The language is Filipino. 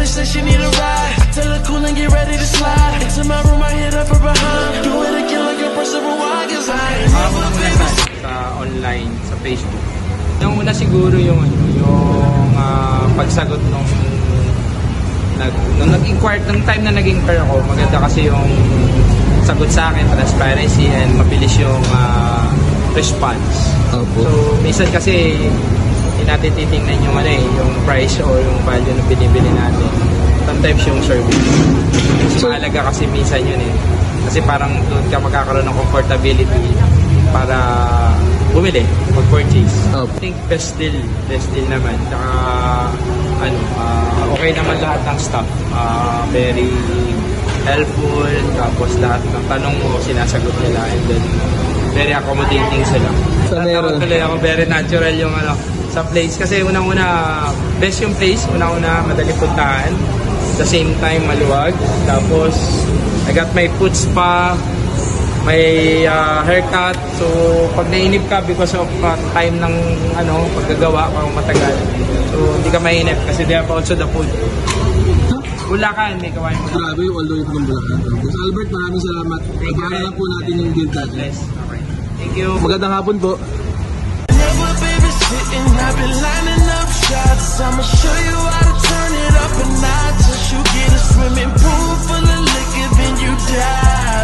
shorty said she need a ride. I tell her cool and get ready to slide. Into my room, I hit up her behind. Do it again like a person for why, cause I ain't never been sa online, sa Facebook. Yung una siguro yung pagsagot nung nag-inquire, nung time na nag-inquire ako, maganda kasi yung sagot sa akin, transparency, and mabilis yung response. So, minsan kasi hindi natin titingnan yung yung price o yung value na binibili natin. Sometimes yung service. Mas mahalaga kasi minsan yun Kasi parang doon ka magkakaroon ng comfortability para bumili, mag-purchase. I think best deal naman. Saka, okay naman lahat ng stuff. Very helpful, tapos lahat ng tanong mo, sinasagot nila, and then very accommodating sila. Tatawag tuloy ako, very natural yung sa place. Kasi unang-una, best yung place. Unang-una, madali puntahan. At the same time, maluwag. Tapos, I got my foot spa, may haircut. So, pag nainip ka because of time ng paggagawa, kung matagal. So, hindi ka mainip kasi they have also the food. Bulacan, may kawain mo. Grabe yung all the way from Bulacan. Boss Albert, maraming salamat. Abangan lang po natin yung deal natin. Okay. Thank you. Magandang hapon po. never babysitting. I've been lining up shots. I'ma show you how to turn it up a notch. Once you get a swimming pool full of liquor, then you die.